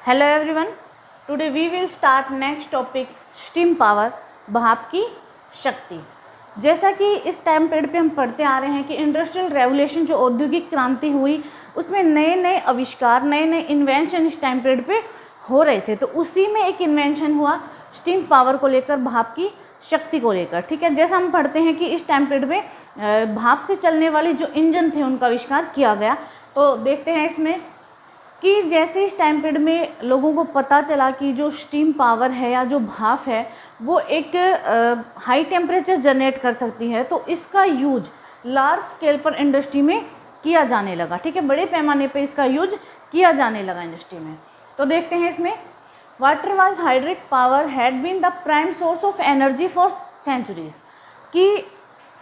Hello everyone, today we will start next topic steam power, भाप की शक्ति। जैसा कि इस टाइम पीरियड पे हम पढ़ते आ रहे हैं कि इंडस्ट्रियल रेवोल्यूशन जो औद्योगिक क्रांति हुई उसमें नए नए आविष्कार, नए नए इन्वेंशन इस टाइम पीरियड पे हो रहे थे। तो उसी में एक इन्वेंशन हुआ स्टीम पावर को लेकर, भाप की शक्ति को लेकर। ठीक है, जैसा हम पढ़ते हैं कि इस टाइम पीरियड में भाप से चलने वाले जो इंजन थे उनका आविष्कार किया गया। तो देखते हैं इसमें कि जैसे इस टाइम पीरियड में लोगों को पता चला कि जो स्टीम पावर है या जो भाप है वो एक हाई टेम्परेचर जनरेट कर सकती है, तो इसका यूज लार्ज स्केल पर इंडस्ट्री में किया जाने लगा। ठीक है, बड़े पैमाने पे इसका यूज किया जाने लगा इंडस्ट्री में। तो देखते हैं इसमें, water was hydric power had been the prime source of energy for centuries, कि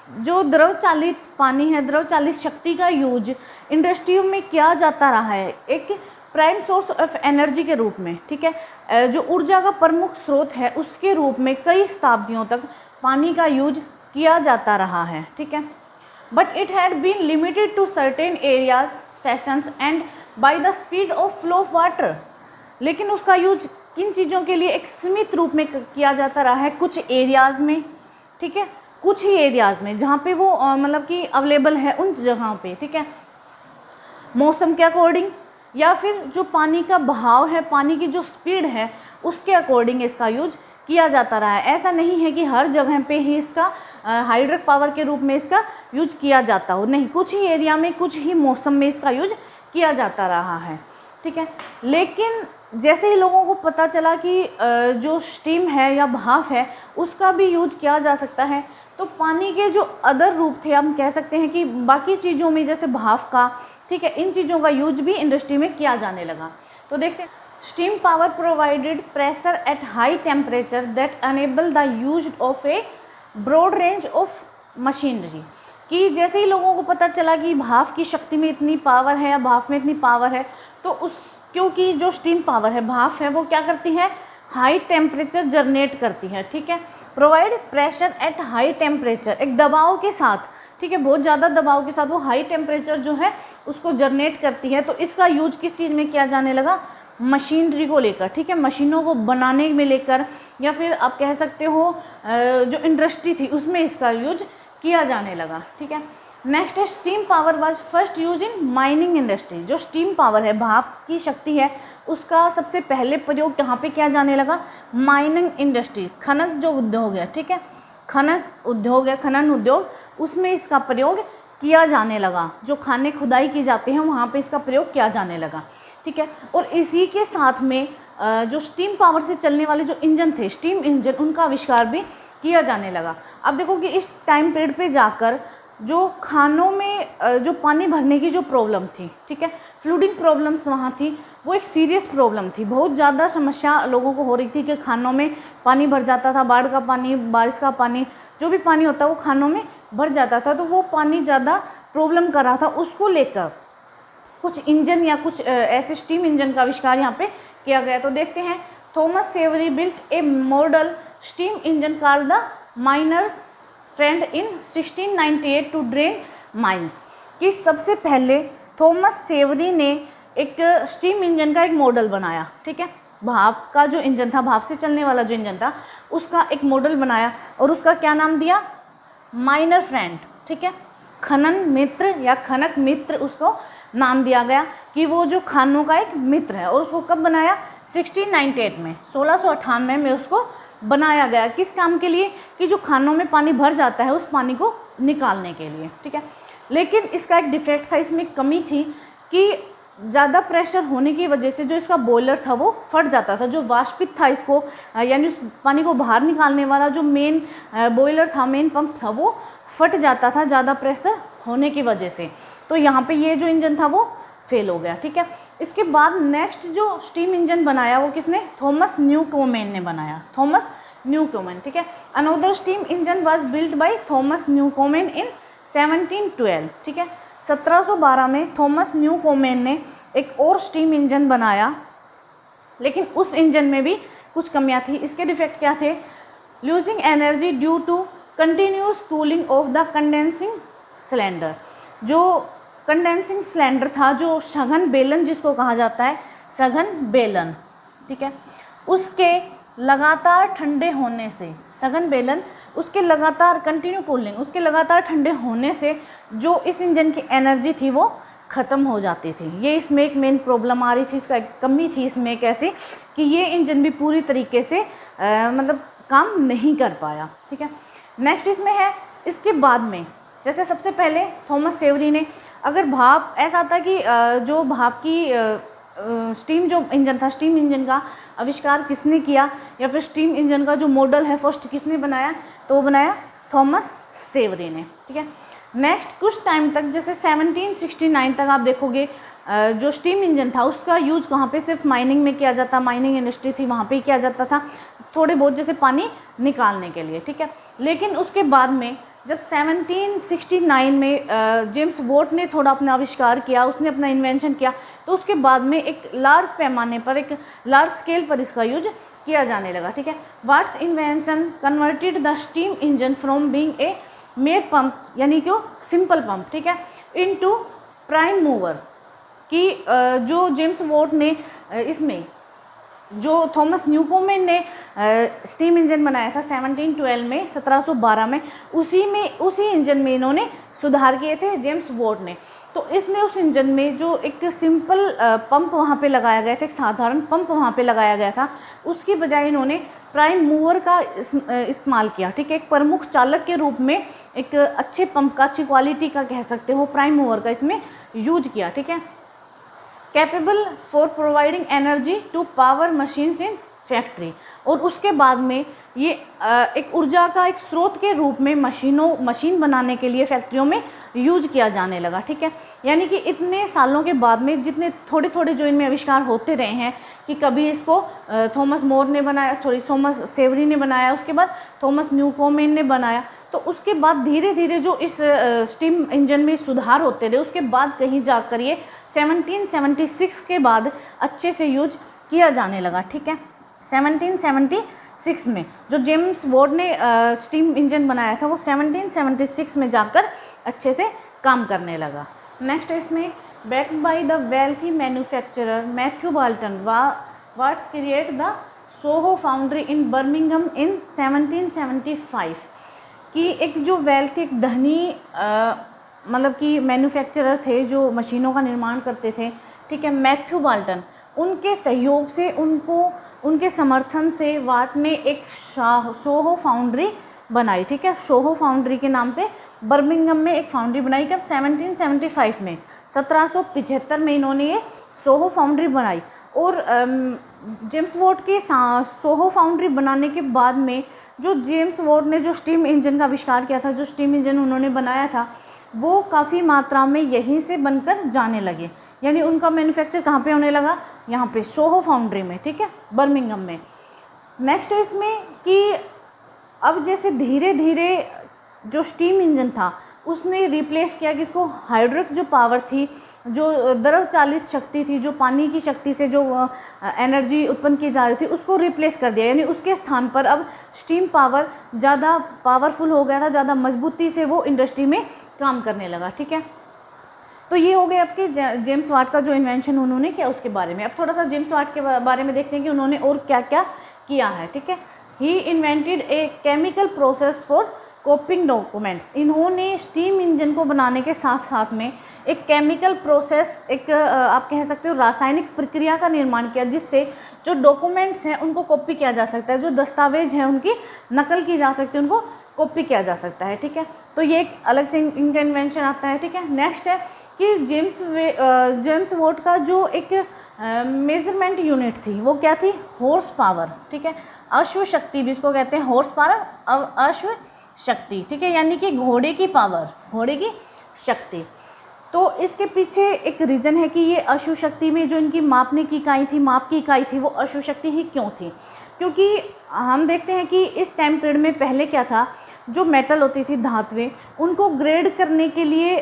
जो द्रव चालित पानी है, द्रव चालित शक्ति का यूज इंडस्ट्रियों में किया जाता रहा है एक प्राइम सोर्स ऑफ एनर्जी के रूप में। ठीक है, जो ऊर्जा का प्रमुख स्रोत है उसके रूप में कई शताब्दियों तक पानी का यूज किया जाता रहा है। ठीक है, but it had been limited to certain areas, sessions and by the speed of flow of water. लेकिन उसका यूज किन चीज़ों के लिए एक सीमित रूप में किया जाता रहा है, कुछ एरियाज़ में। ठीक है, कुछ ही एरियाज़ में जहाँ पे वो मतलब कि अवेलेबल है उन जगहों पे। ठीक है, मौसम के अकॉर्डिंग या फिर जो पानी का बहाव है, पानी की जो स्पीड है उसके अकॉर्डिंग इसका यूज किया जाता रहा है। ऐसा नहीं है कि हर जगह पे ही इसका हाइड्रिक पावर के रूप में इसका यूज किया जाता हो, नहीं, कुछ ही एरिया में, कुछ ही मौसम में इसका यूज किया जाता रहा है। ठीक है, लेकिन जैसे ही लोगों को पता चला कि जो स्टीम है या भाप है उसका भी यूज किया जा सकता है, तो पानी के जो अदर रूप थे, हम कह सकते हैं कि बाकी चीज़ों में जैसे भाप का, ठीक है, इन चीज़ों का यूज भी इंडस्ट्री में किया जाने लगा। तो देखते हैं, steam power provided pressure at high temperature that enable the use of a broad range of machinery, कि जैसे ही लोगों को पता चला कि भाप की शक्ति में इतनी पावर है या भाप में इतनी पावर है, तो क्योंकि जो स्टीम पावर है, भाप है, वो क्या करती है, हाई टेम्परेचर जनरेट करती है। ठीक है, provide pressure at high temperature, एक दबाव के साथ, ठीक है, बहुत ज़्यादा दबाव के साथ वो हाई टेम्परेचर जो है उसको जनरेट करती है। तो इसका यूज किस चीज़ में किया जाने लगा, मशीनरी को लेकर। ठीक है, मशीनों को बनाने में लेकर, या फिर आप कह सकते हो जो इंडस्ट्री थी उसमें इसका यूज किया जाने लगा। ठीक है, नेक्स्ट है, steam power was first use in mining industry. जो स्टीम पावर है, भाप की शक्ति है, उसका सबसे पहले प्रयोग कहाँ पे किया जाने लगा, माइनिंग इंडस्ट्री, खनन जो उद्योग है, ठीक है, खनन उद्योग है, खनन उद्योग, उसमें इसका प्रयोग किया जाने लगा। जो खाने खुदाई की जाती हैं वहाँ पे इसका प्रयोग किया जाने लगा। ठीक है, और इसी के साथ में जो स्टीम पावर से चलने वाले जो इंजन थे, स्टीम इंजन, उनका आविष्कार भी किया जाने लगा। अब देखो कि इस टाइम पीरियड पे जाकर जो खानों में जो पानी भरने की जो प्रॉब्लम थी, ठीक है, फ्लूडिंग प्रॉब्लम्स वहाँ थी, वो एक सीरियस प्रॉब्लम थी। बहुत ज़्यादा समस्या लोगों को हो रही थी कि खानों में पानी भर जाता था, बाढ़ का पानी, बारिश का पानी, जो भी पानी होता है वो खानों में भर जाता था, तो वो पानी ज़्यादा प्रॉब्लम कर रहा था। उसको लेकर कुछ इंजन या कुछ ऐसे स्टीम इंजन का आविष्कार यहाँ पे किया गया। तो देखते हैं, Thomas Savery built a model steam engine called the miner's friend in 1698 to drain mines, कि सबसे पहले थॉमस सेवरी ने एक स्टीम इंजन का एक मॉडल बनाया। ठीक है, भाप का जो इंजन था, भाप से चलने वाला जो इंजन था, उसका एक मॉडल बनाया और उसका क्या नाम दिया, माइनर फ्रेंड। ठीक है, खनन मित्र या खनक मित्र उसको नाम दिया गया, कि वो जो खानों का एक मित्र है। और उसको कब बनाया, 1698 में, 1698 में उसको बनाया गया। किस काम के लिए, कि जो खानों में पानी भर जाता है उस पानी को निकालने के लिए। ठीक है, लेकिन इसका एक डिफेक्ट था, इसमें कमी थी कि ज़्यादा प्रेशर होने की वजह से जो इसका बॉयलर था वो फट जाता था। जो वाष्पित था इसको, यानी उस पानी को बाहर निकालने वाला जो मेन बॉयलर था, मेन पंप था, वो फट जाता था ज़्यादा प्रेशर होने की वजह से। तो यहाँ पे ये जो इंजन था वो फेल हो गया। ठीक है, इसके बाद नेक्स्ट जो स्टीम इंजन बनाया वो किसने, थॉमस न्यूकोमेन ने बनाया, थॉमस न्यूकोमेन। ठीक है, another steam engine was built by Thomas Newcomen in 1712। ठीक है, 1712 में थॉमस न्यूकोमेन ने एक और स्टीम इंजन बनाया, लेकिन उस इंजन में भी कुछ कमियां थी। इसके डिफेक्ट क्या थे, losing energy due to continuous cooling of the condensing cylinder. जो कंडेंसिंग सिलेंडर था, जो सघन बेलन जिसको कहा जाता है, सघन बेलन, ठीक है। उसके लगातार ठंडे होने से, सघन बेलन, उसके लगातार कंटिन्यू कूलिंग, उसके लगातार ठंडे होने से जो इस इंजन की एनर्जी थी वो ख़त्म हो जाती थी। ये इसमें एक मेन प्रॉब्लम आ रही थी, इसका एक कमी थी इसमें एक ऐसी कि ये इंजन भी पूरी तरीके से मतलब काम नहीं कर पाया, ठीक है। नेक्स्ट इसमें है इसके बाद में, जैसे सबसे पहले थॉमस सेवरी ने, अगर भाप ऐसा था कि जो भाप की स्टीम जो इंजन था, स्टीम इंजन का आविष्कार किसने किया या फिर स्टीम इंजन का जो मॉडल है फर्स्ट किसने बनाया, तो वो बनाया थॉमस सेवरी ने, ठीक है। नेक्स्ट कुछ टाइम तक, जैसे 1769 तक आप देखोगे जो स्टीम इंजन था उसका यूज़ कहाँ पे, सिर्फ माइनिंग में किया जाता, माइनिंग इंडस्ट्री थी वहाँ पे ही किया जाता था, थोड़े बहुत जैसे पानी निकालने के लिए, ठीक है। लेकिन उसके बाद में जब 1769 में जेम्स वॉट ने थोड़ा अपना आविष्कार किया, उसने अपना इन्वेंशन किया, तो उसके बाद में एक लार्ज पैमाने पर, एक लार्ज स्केल पर इसका यूज किया जाने लगा, ठीक है। Watt's invention converted the steam engine from being a mere pump, यानी कि सिंपल पंप, ठीक है, इनटू प्राइम मूवर, कि जो जेम्स वॉट ने इसमें जो थॉमस न्यूकोमेन ने स्टीम इंजन बनाया था 1712 में, 1712 में, उसी इंजन में इन्होंने सुधार किए थे जेम्स वॉट ने। तो इसने उस इंजन में जो एक सिंपल पंप वहाँ पे लगाया गया था, एक साधारण पंप वहाँ पे लगाया गया था, उसकी बजाय इन्होंने प्राइम मूवर का इस्तेमाल किया, ठीक है। एक प्रमुख चालक के रूप में एक अच्छे पंप का, अच्छी क्वालिटी का कह सकते हो, प्राइम मूवर का इसमें यूज किया, ठीक है। Capable for providing energy to power machines in factory, और उसके बाद में ये एक ऊर्जा का एक स्रोत के रूप में मशीन बनाने के लिए फैक्ट्रियों में यूज किया जाने लगा, ठीक है। यानी कि इतने सालों के बाद में जितने थोड़े थोड़े जो इनमें आविष्कार होते रहे हैं, कि कभी इसको थॉमस मोर ने बनाया, थॉमस सेवरी ने बनाया, उसके बाद थॉमस न्यूकोमेन ने बनाया, तो उसके बाद धीरे धीरे जो इस स्टीम इंजन में सुधार होते रहे, उसके बाद कहीं जाकर ये 1776 के बाद अच्छे से यूज किया जाने लगा, ठीक है। 1776 में जो जेम्स वॉट ने स्टीम इंजन बनाया था वो 1776 में जाकर अच्छे से काम करने लगा। नेक्स्ट है इसमें, backed by the wealthy manufacturer Matthew Boulton Watts create the Soho foundry in Birmingham in 1775, कि एक जो वेल्थी, एक धनी मतलब कि मैन्युफैक्चरर थे जो मशीनों का निर्माण करते थे, ठीक है, मैथ्यू बाल्टन, उनके सहयोग से, उनके समर्थन से वाट ने एक सोहो फाउंड्री बनाई, ठीक है। सोहो फाउंड्री के नाम से बर्मिंघम में एक फाउंड्री बनाई, कब 1775 में, 1775 में इन्होंने ये सोहो फाउंड्री बनाई। और जेम्स वॉट की सोहो फाउंड्री बनाने के बाद में जो जेम्स वॉट ने जो स्टीम इंजन का आविष्कार किया था, जो स्टीम इंजन उन्होंने बनाया था, वो काफ़ी मात्रा में यहीं से बनकर जाने लगे, यानी उनका मैन्युफैक्चर कहाँ पे होने लगा, यहाँ पे सोहो फाउंड्री में, ठीक है, बर्मिंघम में। नेक्स्ट है इसमें कि अब जैसे धीरे धीरे जो स्टीम इंजन था उसने रिप्लेस किया, कि इसको हाइड्रोलिक जो पावर थी, जो द्रव चालित शक्ति थी, जो पानी की शक्ति से जो एनर्जी उत्पन्न की जा रही थी, उसको रिप्लेस कर दिया, यानी उसके स्थान पर अब स्टीम पावर ज़्यादा पावरफुल हो गया था, ज़्यादा मजबूती से वो इंडस्ट्री में काम करने लगा, ठीक है। तो ये हो गए आपके जेम्स वाट का जो इन्वेंशन उन्होंने किया उसके बारे में। अब थोड़ा सा जेम्स वाट के बारे में देखते हैं कि उन्होंने और क्या क्या किया है, ठीक है। He invented a chemical process for copying documents, इन्होंने स्टीम इंजन को बनाने के साथ साथ में एक केमिकल प्रोसेस, एक आप कह सकते हो रासायनिक प्रक्रिया का निर्माण किया, जिससे जो डॉक्यूमेंट्स हैं उनको कॉपी किया जा सकता है, जो दस्तावेज हैं उनकी नकल की जा सकती है, उनको कॉपी किया जा सकता है, ठीक है। तो ये एक अलग से इनका इन्वेंशन आता है, ठीक है। नेक्स्ट है कि जेम्स वॉट का जो एक मेजरमेंट यूनिट थी वो क्या थी, हॉर्स पावर, ठीक है, अश्व शक्ति भी इसको कहते हैं, हॉर्स पावर, अश्व शक्ति, ठीक है, यानी कि घोड़े की पावर, घोड़े की शक्ति। तो इसके पीछे एक रीज़न है कि ये अश्व शक्ति में जो इनकी मापने की इकाई थी, माप की इकाई थी, वो अश्व शक्ति ही क्यों थी, क्योंकि हम देखते हैं कि इस टाइम पीरियड में पहले क्या था, जो मेटल होती थी, धातुएं, उनको ग्रेड करने के लिए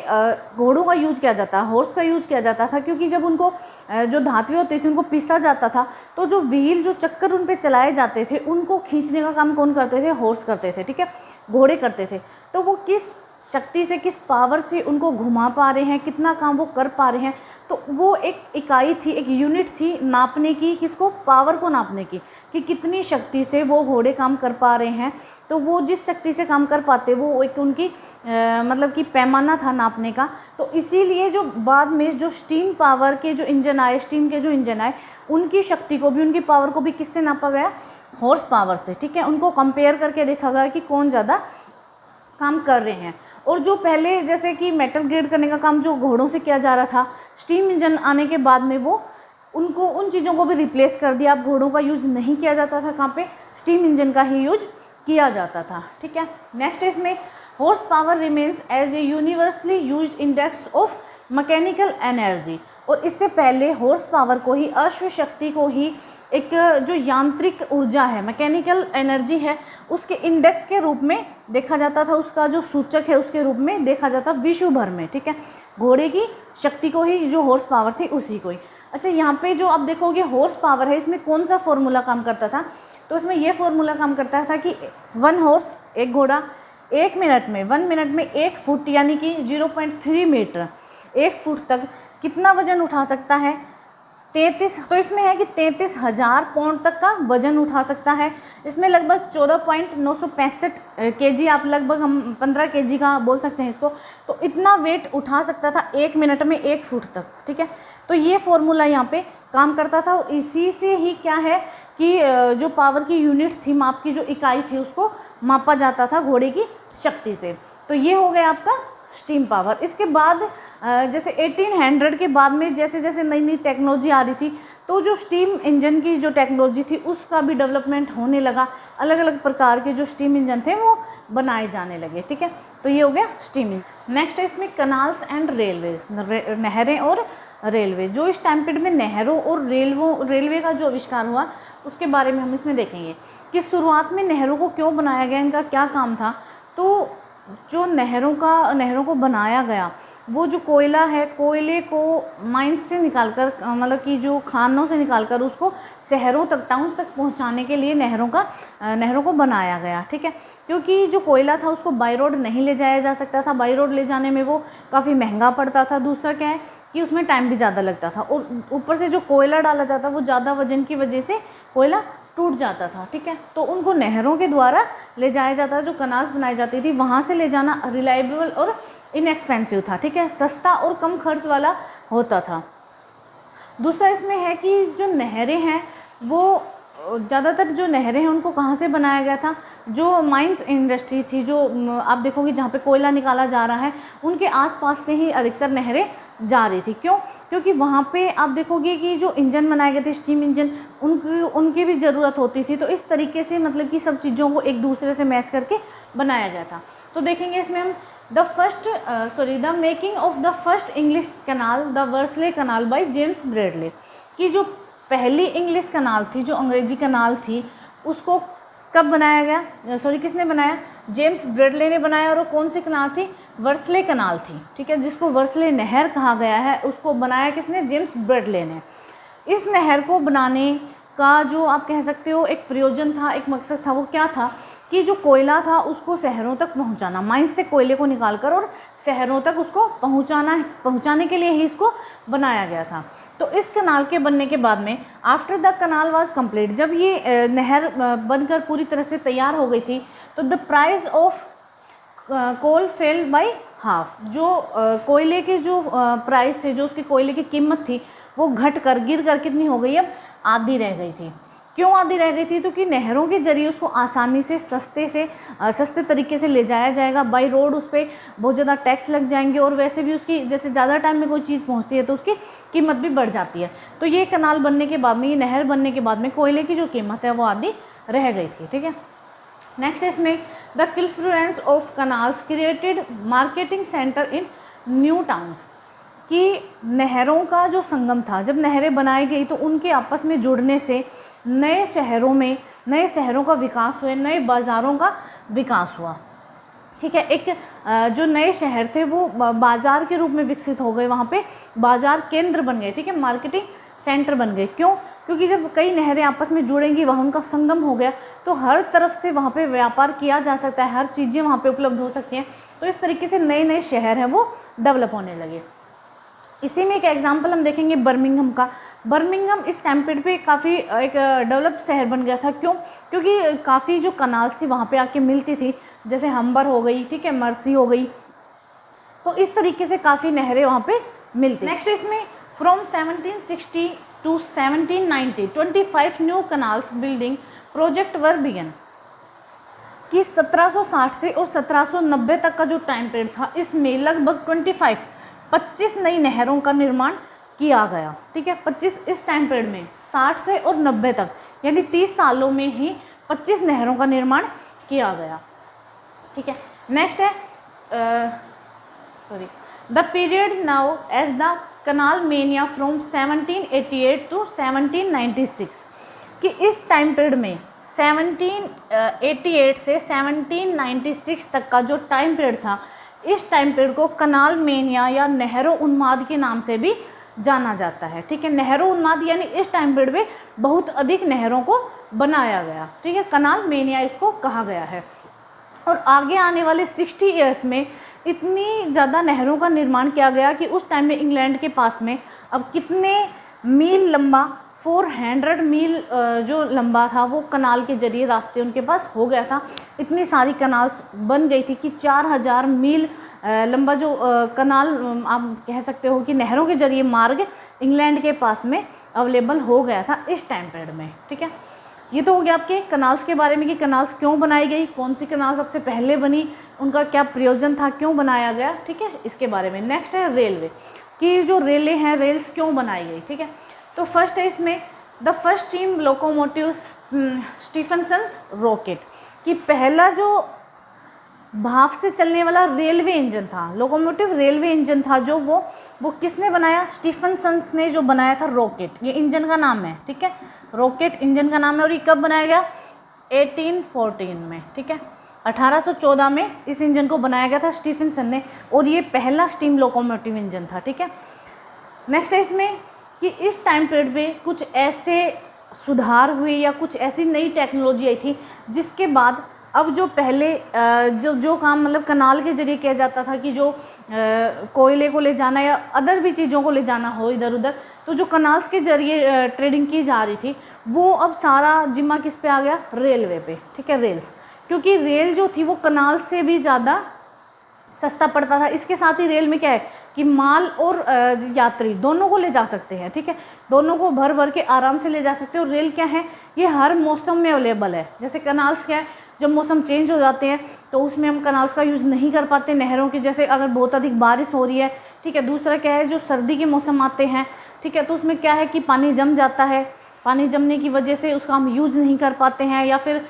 घोड़ों का यूज़ किया जाता, हॉर्स का यूज़ किया जाता था, क्योंकि जब उनको जो धातुएं होती थी उनको पीसा जाता था, तो जो व्हील, जो चक्कर उन पे चलाए जाते थे, उनको खींचने का काम कौन करते थे, हॉर्स करते थे, ठीक है, घोड़े करते थे। तो वो किस शक्ति से, किस पावर से उनको घुमा पा रहे हैं, कितना काम वो कर पा रहे हैं। तो वो एक इकाई थी, एक यूनिट थी नापने की, किसको, पावर को नापने की, कि कितनी शक्ति से वो घोड़े काम कर पा रहे हैं। तो वो जिस शक्ति से काम कर पाते वो एक उनकी मतलब कि पैमाना था नापने का। तो इसीलिए जो बाद में जो स्टीम पावर के जो इंजन आए, स्टीम के जो इंजन आए, उनकी शक्ति को भी, उनकी पावर को भी किससे नापा गया, हॉर्स पावर से। ठीक है, उनको कंपेयर करके देखा गया कि कौन ज़्यादा काम कर रहे हैं। और जो पहले जैसे कि मेटल ग्रेड करने का काम जो घोड़ों से किया जा रहा था, स्टीम इंजन आने के बाद में वो उनको उन चीज़ों को भी रिप्लेस कर दिया। अब घोड़ों का यूज़ नहीं किया जाता था, कहाँ पे, स्टीम इंजन का ही यूज किया जाता था। ठीक है, नेक्स्ट इसमें horse power remains as a universally used index of mechanical energy. और इससे पहले हॉर्स पावर को ही, अश्व शक्ति को ही एक जो यांत्रिक ऊर्जा है, मैकेनिकल एनर्जी है, उसके इंडेक्स के रूप में देखा जाता था, उसका जो सूचक है उसके रूप में देखा जाता विश्व भर में। ठीक है, घोड़े की शक्ति को ही, जो हॉर्स पावर थी उसी को ही। अच्छा, यहाँ पे जो आप देखोगे हॉर्स पावर है, इसमें कौन सा फॉर्मूला काम करता था, तो इसमें ये फॉर्मूला काम करता था कि 1 हॉर्स, एक घोड़ा, 1 मिनट में 1 मिनट में 1 फुट यानी कि 0.3 मीटर, 1 फुट तक कितना वजन उठा सकता है, 33। तो इसमें है कि 33,000 पाउंड तक का वजन उठा सकता है। इसमें लगभग 14.965 kg, आप लगभग हम 15 kg का बोल सकते हैं इसको। तो इतना वेट उठा सकता था 1 मिनट में 1 फुट तक। ठीक है, तो ये फॉर्मूला यहाँ पे काम करता था। और इसी से ही क्या है कि जो पावर की यूनिट थी, माप की जो इकाई थी, उसको मापा जाता था घोड़े की शक्ति से। तो ये हो गया आपका स्टीम पावर। इसके बाद जैसे 1800 के बाद में जैसे जैसे नई नई टेक्नोलॉजी आ रही थी, तो जो स्टीम इंजन की जो टेक्नोलॉजी थी उसका भी डेवलपमेंट होने लगा। अलग अलग प्रकार के जो स्टीम इंजन थे वो बनाए जाने लगे। ठीक है, तो ये हो गया स्टीम इंजन। नेक्स्ट है इसमें कनाल्स एंड रेलवेज, नहरें और रेलवे। जो इस टाइम पीरियड में नहरों और रेलवे का जो आविष्कार हुआ उसके बारे में हम इसमें देखेंगे कि शुरुआत में नहरों को क्यों बनाया गया, इनका क्या काम था। तो जो नहरों को बनाया गया, वो जो कोयला है, कोयले को माइंस से निकालकर, मतलब कि जो खानों से निकालकर उसको शहरों तक, टाउन्स तक पहुंचाने के लिए नहरों को बनाया गया। ठीक है, क्योंकि जो कोयला था उसको बाई रोड नहीं ले जाया जा सकता था, बाई रोड ले जाने में वो काफ़ी महंगा पड़ता था। दूसरा क्या है कि उसमें टाइम भी ज़्यादा लगता था, और ऊपर से जो कोयला डाला जाता वो ज़्यादा वजन की वजह से कोयला टूट जाता था। ठीक है, तो उनको नहरों के द्वारा ले जाया जाता, जो कनाल्स बनाई जाती थी वहाँ से ले जाना रिलायबल और इनएक्सपेंसिव था। ठीक है, सस्ता और कम खर्च वाला होता था। दूसरा इसमें है कि जो नहरें हैं वो ज़्यादातर जो नहरें हैं उनको कहाँ से बनाया गया था, जो माइंस इंडस्ट्री थी, जो आप देखोगे जहाँ पे कोयला निकाला जा रहा है उनके आसपास से ही अधिकतर नहरें जा रही थी। क्यों? क्योंकि वहाँ पे आप देखोगे कि जो इंजन बनाए गए थे, स्टीम इंजन, उनकी भी ज़रूरत होती थी। तो इस तरीके से मतलब कि सब चीज़ों को एक दूसरे से मैच करके बनाया गया था। तो देखेंगे इसमें हम the making of the first English canal, the Worsley canal by James Bradley, की जो पहली इंग्लिश कनाल थी, जो अंग्रेजी कनाल थी, उसको कब बनाया गया, किसने बनाया, जेम्स ब्रेडले ने बनाया। और वो कौन सी कनाल थी, वर्सले कनाल थी। ठीक है, जिसको वर्सले नहर कहा गया है, उसको बनाया किसने, जेम्स ब्रेडले ने। इस नहर को बनाने का जो आप कह सकते हो एक प्रयोजन था, एक मकसद था, वो क्या था कि जो कोयला था उसको शहरों तक पहुंचाना, माइंस से कोयले को निकालकर और शहरों तक उसको पहुंचाने के लिए ही इसको बनाया गया था। तो इस कनाल के बनने के बाद में, after the kanal was complete, जब ये नहर बनकर पूरी तरह से तैयार हो गई थी, तो the price of coal fell by half, जो कोयले के जो प्राइस थे, जो उसके कोयले की कीमत थी, वो गिर कर कितनी हो गई, अब आधी रह गई थी। क्यों आधी रह गई थी? तो कि नहरों के जरिए उसको आसानी से सस्ते तरीके से ले जाया जाएगा। बाई रोड उस पर बहुत ज़्यादा टैक्स लग जाएंगे, और वैसे भी उसकी जैसे ज़्यादा टाइम में कोई चीज़ पहुंचती है तो उसकी कीमत भी बढ़ जाती है। तो ये कनाल बनने के बाद में, ये नहर बनने के बाद में कोयले की जो कीमत है वो आधी रह गई थी। ठीक है, नेक्स्ट इसमें the confluence of canals created marketing centre in new towns, कि नहरों का जो संगम था, जब नहरें बनाई गई तो उनके आपस में जुड़ने से नए शहरों का विकास हुआ, नए बाज़ारों का विकास हुआ। ठीक है, एक जो नए शहर थे वो बाज़ार के रूप में विकसित हो गए, वहाँ पे बाज़ार केंद्र बन गए। ठीक है, मार्केटिंग सेंटर बन गए। क्यों? क्योंकि जब कई नहरें आपस में जुड़ेंगी, वहाँ उनका संगम हो गया, तो हर तरफ से वहाँ पे व्यापार किया जा सकता है, हर चीज़ें वहाँ पे उपलब्ध हो सकती हैं। तो इस तरीके से नए नए शहर हैं वो डेवलप होने लगे। इसी में एक एग्जांपल हम देखेंगे बर्मिंघम का। बर्मिंघम इस टाइम पीरियड पे काफ़ी एक डेवलप्ड शहर बन गया था। क्यों? क्योंकि काफ़ी जो कनाल्स थी वहाँ पे आके मिलती थी, जैसे हम्बर हो गई, ठीक है, मर्सी हो गई, तो इस तरीके से काफ़ी नहरें वहाँ पे मिलती। नेक्स्ट इसमें from 1760 to 1790 25 new canals building project were began, कि 1760 से और 1790 तक का जो टाइम पीरियड था, इसमें लगभग 25 नई नहरों का निर्माण किया गया। ठीक है, 25 इस टाइम पीरियड में, 60 से और 90 तक, यानी 30 सालों में ही 25 नहरों का निर्माण किया गया। ठीक है, नेक्स्ट है the period now as the canal mania from 1788 to 1796, कि इस टाइम पीरियड में 1788 से 1796 तक का जो टाइम पीरियड था, इस टाइम पीरियड को कनाल मेनिया या नहरों उन्माद के नाम से भी जाना जाता है। ठीक है, नहरों उन्माद यानी इस टाइम पीरियड में बहुत अधिक नहरों को बनाया गया। ठीक है, कनाल मेनिया इसको कहा गया है। और आगे आने वाले 60 ईयर्स में इतनी ज़्यादा नहरों का निर्माण किया गया कि उस टाइम में इंग्लैंड के पास में अब कितने मील लंबा, 400 मील जो लंबा था वो कनाल के जरिए रास्ते उनके पास हो गया था। इतनी सारी कनाल्स बन गई थी कि 4000 मील लंबा जो कनाल आप कह सकते हो कि नहरों के जरिए मार्ग इंग्लैंड के पास में अवेलेबल हो गया था इस टाइम पीरियड में। ठीक है, ये तो हो गया आपके कनाल्स के बारे में कि कनाल्स क्यों बनाई गई, कौन सी कनाल सबसे पहले बनी, उनका क्या प्रयोजन था, क्यों बनाया गया। ठीक है, इसके बारे में। नेक्स्ट है रेलवे, कि जो रेलें हैं, रेल्स क्यों बनाई गई। ठीक है, तो फर्स्ट है इसमें the first steam locomotive Stephenson's Rocket, कि पहला जो भाप से चलने वाला रेलवे इंजन था, लोकोमोटिव रेलवे इंजन था जो वो किसने बनाया, स्टीफनसन्स ने जो बनाया था रॉकेट, ये इंजन का नाम है। ठीक है, रॉकेट इंजन का नाम है। और ये कब बनाया गया, 1814 में। ठीक है, 1814 में इस इंजन को बनाया गया था स्टीफनसन ने, और ये पहला स्टीम लोकोमोटिव इंजन था। ठीक है, नेक्स्ट है इसमें कि इस टाइम पीरियड में कुछ ऐसे सुधार हुए या कुछ ऐसी नई टेक्नोलॉजी आई थी जिसके बाद अब जो पहले जो काम मतलब कनाल के जरिए किया जाता था, कि जो कोयले को ले जाना या अदर भी चीज़ों को ले जाना हो इधर उधर, तो जो कनाल्स के जरिए ट्रेडिंग की जा रही थी, वो अब सारा जिम्मा किस पे आ गया, रेलवे पे। ठीक है, रेल्स, क्योंकि रेल जो थी वो कनाल से भी ज़्यादा सस्ता पड़ता था। इसके साथ ही रेल में क्या है कि माल और यात्री दोनों को ले जा सकते हैं। ठीक है, दोनों को भर भर के आराम से ले जा सकते हैं। और रेल क्या है, ये हर मौसम में अवेलेबल है। जैसे कनाल्स क्या है, जब मौसम चेंज हो जाते हैं तो उसमें हम कनाल्स का यूज़ नहीं कर पाते नहरों की, जैसे अगर बहुत अधिक बारिश हो रही है। ठीक है, दूसरा क्या है, जो सर्दी के मौसम आते हैं, ठीक है, तो उसमें क्या है कि पानी जम जाता है, पानी जमने की वजह से उसका हम यूज़ नहीं कर पाते हैं, या फिर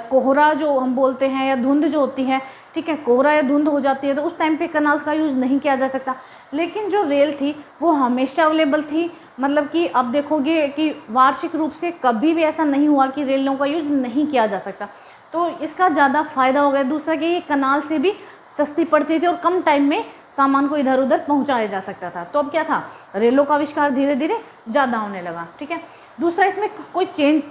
कोहरा जो हम बोलते हैं, या धुंध जो होती है, ठीक है, कोहरा या धुंध हो जाती है, तो उस टाइम पे कनाल्स का यूज़ नहीं किया जा सकता। लेकिन जो रेल थी वो हमेशा अवेलेबल थी, मतलब कि आप देखोगे कि वार्षिक रूप से कभी भी ऐसा नहीं हुआ कि रेलों का यूज़ नहीं किया जा सकता। तो इसका ज़्यादा फ़ायदा हो गया। दूसरा कि ये कनाल से भी सस्ती पड़ती थी और कम टाइम में सामान को इधर उधर पहुँचाया जा सकता था। तो अब क्या था, रेलों का आविष्कार धीरे धीरे ज़्यादा होने लगा। ठीक है, दूसरा इसमें कोई चेंज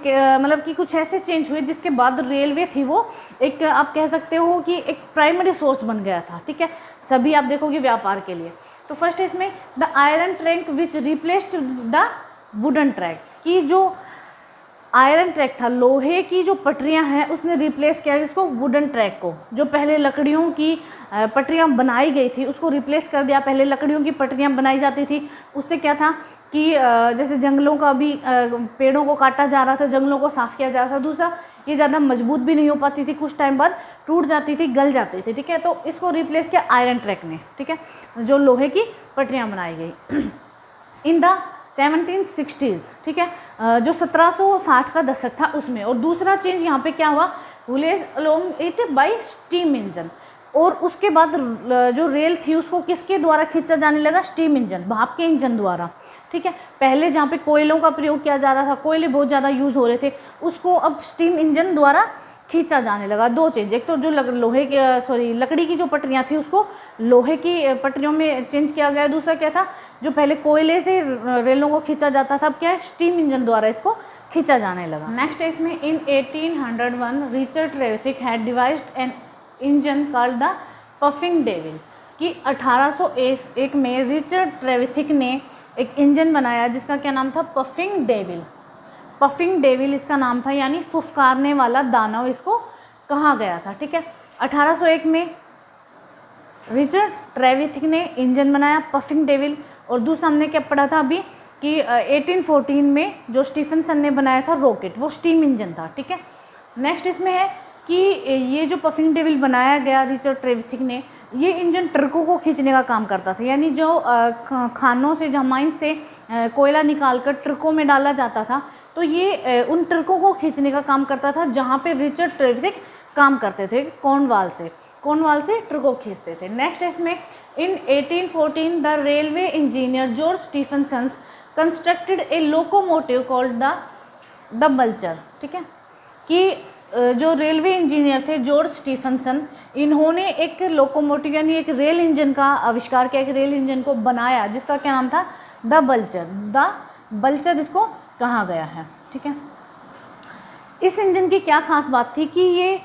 मतलब कि कुछ ऐसे चेंज हुए जिसके बाद रेलवे थी वो एक आप कह सकते हो कि एक प्राइमरी सोर्स बन गया था। ठीक है, सभी आप देखोगे व्यापार के लिए। तो फर्स्ट इसमें the iron track which replaced the wooden track, की जो आयरन ट्रैक था, लोहे की जो पटरियां हैं, उसने रिप्लेस किया इसको वुडन ट्रैक को। जो पहले लकड़ियों की पटरियां बनाई गई थी उसको रिप्लेस कर दिया। पहले लकड़ियों की पटरियां बनाई जाती थी, उससे क्या था कि जैसे जंगलों का भी पेड़ों को काटा जा रहा था, जंगलों को साफ़ किया जा रहा था। दूसरा, ये ज़्यादा मजबूत भी नहीं हो पाती थी, कुछ टाइम बाद टूट जाती थी, गल जाती थी। ठीक है, तो इसको रिप्लेस किया आयरन ट्रैक ने। ठीक है, जो लोहे की पटरियाँ बनाई गई इन द 1760s। ठीक है, जो 1760 का दशक था उसमें। और दूसरा चेंज यहाँ पे क्या हुआ, haulage along it by steam engine. और उसके बाद जो रेल थी उसको किसके द्वारा खींचा जाने लगा, स्टीम इंजन, भाप के इंजन द्वारा। ठीक है, पहले जहाँ पे कोयलों का प्रयोग किया जा रहा था, कोयले बहुत ज़्यादा यूज़ हो रहे थे, उसको अब स्टीम इंजन द्वारा खींचा जाने लगा। दो चीज़, एक तो जो लकड़ी की जो पटरियाँ थी उसको लोहे की पटरियों में चेंज किया गया। दूसरा क्या था, जो पहले कोयले से रेलों को खींचा जाता था, अब क्या है, स्टीम इंजन द्वारा इसको खींचा जाने लगा। नेक्स्ट है इसमें, in 1801 Richard Trevithick had devised an engine called the puffing devil, कि 1801 में रिचर्ड ट्रेविथिक ने एक इंजन बनाया जिसका क्या नाम था, पफिंग डेविल। पफिंग डेविल इसका नाम था, यानी फुफकारने वाला दानव इसको कहा गया था। ठीक है, 1801 में रिचर्ड ट्रेविथिक ने इंजन बनाया पफिंग डेविल। और दूसरा हमने क्या पढ़ा था अभी कि 1814 में जो स्टीफनसन ने बनाया था रॉकेट, वो स्टीम इंजन था। ठीक है, नेक्स्ट इसमें है कि ये जो पफिंग डेविल बनाया गया रिचर्ड ट्रेविथिक ने, ये इंजन ट्रकों को खींचने का काम करता था। यानी जो खानों से, जमाइन से कोयला निकालकर ट्रकों में डाला जाता था, तो ये उन ट्रकों को खींचने का काम करता था जहाँ पे रिचर्ड ट्रेविथिक काम करते थे। कॉर्नवाल से ट्रकों खींचते थे। नेक्स्ट इसमें, in 1814 the railway engineer George Stephenson constructed a locomotive called the Blucher. ठीक है, कि जो रेलवे इंजीनियर थे जॉर्ज स्टीफनसन, इन्होंने एक लोकोमोटिव यानी एक रेल इंजन का आविष्कार किया, एक रेल इंजन को बनाया जिसका क्या नाम था, द बल्चर इसको कहा गया है। ठीक है, इस इंजन की क्या खास बात थी कि ये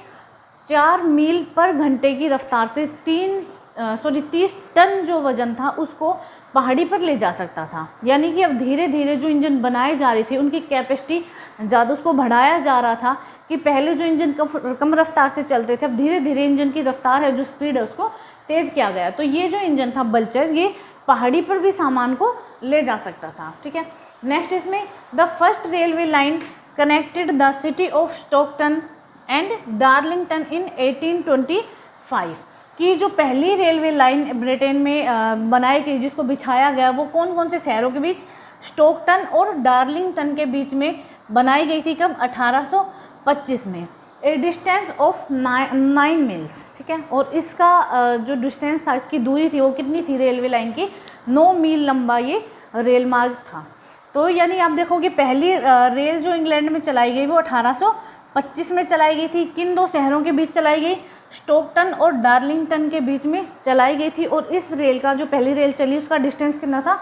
4 मील पर घंटे की रफ्तार से 30 टन जो वज़न था उसको पहाड़ी पर ले जा सकता था। यानी कि अब धीरे धीरे जो इंजन बनाई जा रही थी उनकी कैपेसिटी ज़्यादा, उसको बढ़ाया जा रहा था कि पहले जो इंजन कम रफ्तार से चलते थे, अब धीरे धीरे इंजन की रफ्तार है, जो स्पीड है, उसको तेज़ किया गया। तो ये जो इंजन था बल्चर, ये पहाड़ी पर भी सामान को ले जा सकता था। ठीक है, नेक्स्ट इसमें, the first railway line connected the city of Stockton and Darlington in 1825, कि जो पहली रेलवे लाइन ब्रिटेन में बनाई गई, जिसको बिछाया गया, वो कौन कौन से शहरों के बीच, स्टॉकटन और डार्लिंगटन के बीच में बनाई गई थी। कब, 1825 में। ए डिस्टेंस ऑफ 9 मील्स। ठीक है, और इसका जो डिस्टेंस था, इसकी दूरी थी, वो कितनी थी रेलवे लाइन की, 9 मील लंबा ये रेल मार्ग था। तो यानी आप देखोगे पहली रेल जो इंग्लैंड में चलाई गई वो 1825 में चलाई गई थी। किन दो शहरों के बीच चलाई गई, स्टॉकटन और डार्लिंगटन के बीच में चलाई गई थी। और इस रेल का, जो पहली रेल चली, उसका डिस्टेंस कितना था,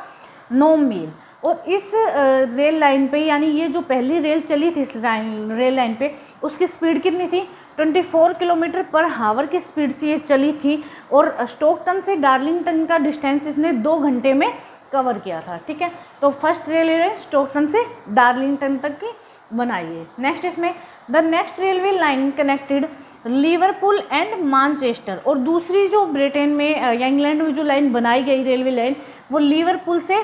9 मील। और इस रेल लाइन पे, यानी ये जो पहली रेल चली थी इस रेल लाइन पे, उसकी स्पीड कितनी थी, 24 किलोमीटर पर हावर की स्पीड से ये चली थी। और स्टॉकटन से डार्लिंगटन का डिस्टेंस इसने 2 घंटे में कवर किया था। ठीक है, तो फर्स्ट रेलवे स्टॉकटन से डार्लिंगटन तक की बनाई है। नेक्स्ट इसमें, the next railway line connected Liverpool and Manchester. और दूसरी जो ब्रिटेन में या इंग्लैंड में जो लाइन बनाई गई रेलवे लाइन, वो लिवरपूल से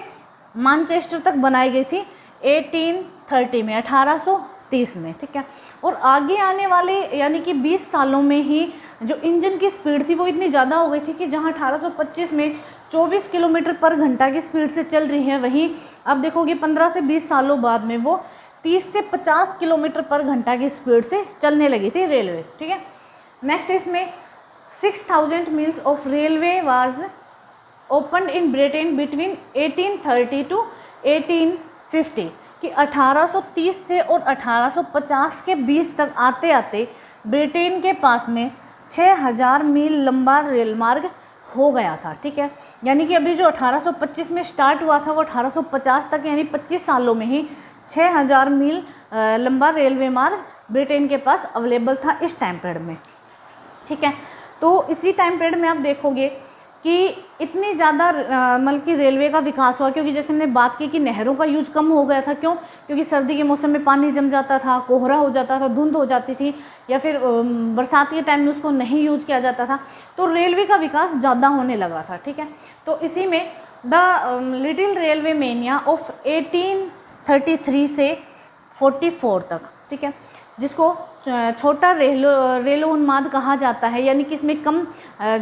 मैनचेस्टर तक बनाई गई थी 1830 में, 1830 में। ठीक है, और आगे आने वाले यानी कि 20 सालों में ही जो इंजन की स्पीड थी वो इतनी ज़्यादा हो गई थी कि जहां 1825 में 24 किलोमीटर पर घंटा की स्पीड से चल रही है, वहीं अब देखोगे 15 से 20 सालों बाद में वो 30 से 50 किलोमीटर पर घंटा की स्पीड से चलने लगी थी रेलवे। ठीक है, नेक्स्ट इसमें 6000 miles of railway was open in Britain between 1830 to 1850, कि 1830 से और 1850 के बीच तक आते आते ब्रिटेन के पास में 6000 मील लंबा रेल मार्ग हो गया था। ठीक है, यानी कि अभी जो 1825 में स्टार्ट हुआ था वो 1850 तक, यानी 25 सालों में ही 6000 मील लंबा रेलवे मार्ग ब्रिटेन के पास अवेलेबल था इस टाइम पीरियड में। ठीक है, तो इसी टाइम पीरियड में आप देखोगे कि इतनी ज़्यादा मतलब कि रेलवे का विकास हुआ, क्योंकि जैसे हमने बात की कि नहरों का यूज कम हो गया था। क्यों, क्योंकि सर्दी के मौसम में पानी जम जाता था, कोहरा हो जाता था, धुंध हो जाती थी, या फिर बरसात के टाइम में उसको नहीं यूज किया जाता था, तो रेलवे का विकास ज़्यादा होने लगा था। ठीक है, तो इसी में the little railway mania of 1833 से 44 तक, ठीक है, जिसको छोटा रेलो उन्माद कहा जाता है, यानी कि इसमें कम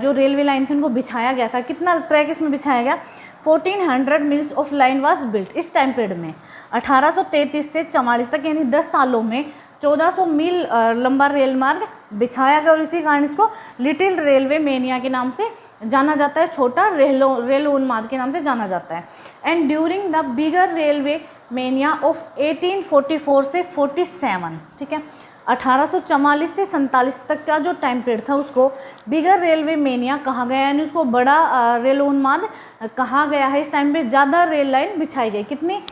जो रेलवे लाइन थी उनको बिछाया गया था। कितना ट्रैक इसमें बिछाया गया, 1400 meals of line was built इस टाइम पीरियड में, 1833 से 44 तक, यानी 10 सालों में 1400 मील लंबा रेल मार्ग बिछाया गया। और इसी कारण इसको लिटिल रेलवे मेनिया के नाम से जाना जाता है, छोटा रेलो उन्माद के नाम से जाना जाता है। And during the bigger railway mania of 1844 से 47, ठीक है, 1844 से 47 तक का जो टाइम पीरियड था उसको बिगर रेलवे मेनिया कहा गया, यानी उसको बड़ा रेल उन्माद कहा गया है। इस टाइम पे ज़्यादा रेल लाइन बिछाई गई। कितनी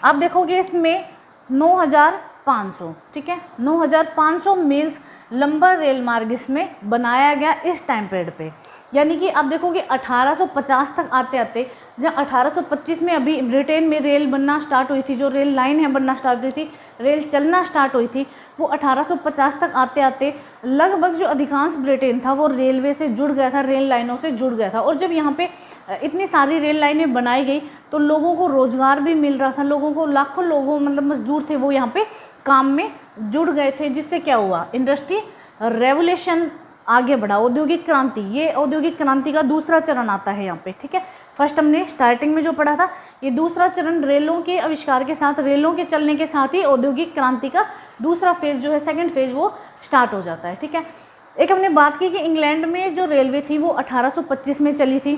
आप देखोगे इसमें 9500, ठीक है, 9500 मील्स लंबा रेल मार्ग इसमें बनाया गया इस टाइम पीरियड पे। यानी कि आप देखोगे 1850 तक आते आते, जहाँ 1825 में अभी ब्रिटेन में रेल बनना स्टार्ट हुई थी, जो रेल लाइन है बनना स्टार्ट हुई थी, रेल चलना स्टार्ट हुई थी, वो 1850 तक आते आते लगभग जो अधिकांश ब्रिटेन था वो रेलवे से जुड़ गया था, रेल लाइनों से जुड़ गया था। और जब यहाँ पे इतनी सारी रेल लाइनें बनाई गई तो लोगों को रोज़गार भी मिल रहा था, लोगों को लाखों लोगों मतलब मजदूर थे वो यहाँ पे काम में जुड़ गए थे, जिससे क्या हुआ, इंडस्ट्री रेवोल्यूशन आगे बढ़ा, औद्योगिक क्रांति। ये औद्योगिक क्रांति का दूसरा चरण आता है यहाँ पे, ठीक है। फर्स्ट हमने स्टार्टिंग में जो पढ़ा था, ये दूसरा चरण रेलों के आविष्कार के साथ, रेलों के चलने के साथ ही औद्योगिक क्रांति का दूसरा फेज़ जो है, सेकंड फेज़, वो स्टार्ट हो जाता है, ठीक है। एक हमने बात की कि इंग्लैंड में जो रेलवे थी वो 1825 में चली थी।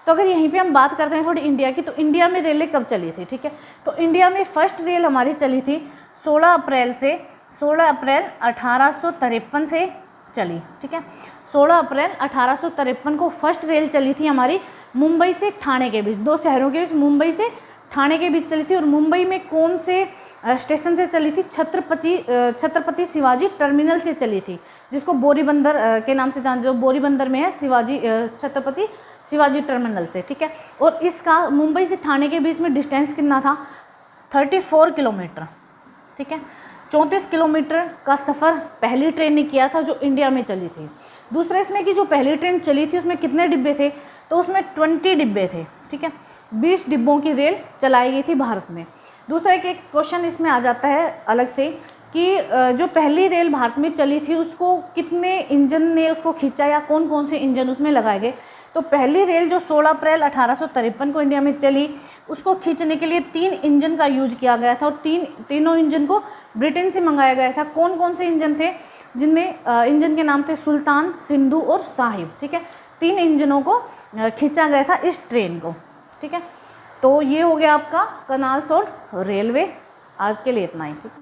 तो अगर यहीं पे हम बात करते हैं थोड़ी इंडिया की, तो इंडिया में रेलें कब चली थी, ठीक है। तो इंडिया में फर्स्ट रेल हमारी चली थी 16 अप्रैल 1853 से चली, ठीक है। 16 अप्रैल 1853 को फर्स्ट रेल चली थी हमारी मुंबई से ठाणे के बीच, दो शहरों के बीच, मुंबई से ठाणे के बीच चली थी। और मुंबई में कौन से स्टेशन से चली थी, छत्रपति शिवाजी टर्मिनल से चली थी, जिसको बोरीबंदर के नाम से जान, जो बोरीबंदर में है, छत्रपति शिवाजी टर्मिनल से, ठीक है। और इसका मुंबई से ठाणे के बीच में डिस्टेंस कितना था, 34 किलोमीटर, ठीक है। 34 किलोमीटर का सफ़र पहली ट्रेन ने किया था जो इंडिया में चली थी। दूसरे इसमें कि जो पहली ट्रेन चली थी उसमें कितने डिब्बे थे, तो उसमें 20 डिब्बे थे, ठीक है। 20 डिब्बों की रेल चलाई गई थी भारत में। दूसरा एक क्वेश्चन इसमें आ जाता है अलग से कि जो पहली रेल भारत में चली थी उसको कितने इंजन ने उसको खींचा, या कौन कौन से इंजन उसमें लगाए गए। तो पहली रेल जो 16 अप्रैल 1853 को इंडिया में चली, उसको खींचने के लिए 3 इंजन का यूज किया गया था, और तीनों इंजन को ब्रिटेन से मंगाया गया था। कौन कौन से इंजन थे, जिनमें इंजन के नाम थे सुल्तान, सिंधु और साहिब, ठीक है। 3 इंजनों को खींचा गया था इस ट्रेन को, ठीक है। तो ये हो गया आपका कनाल्स और रेलवे। आज के लिए इतना ही, ठीक है।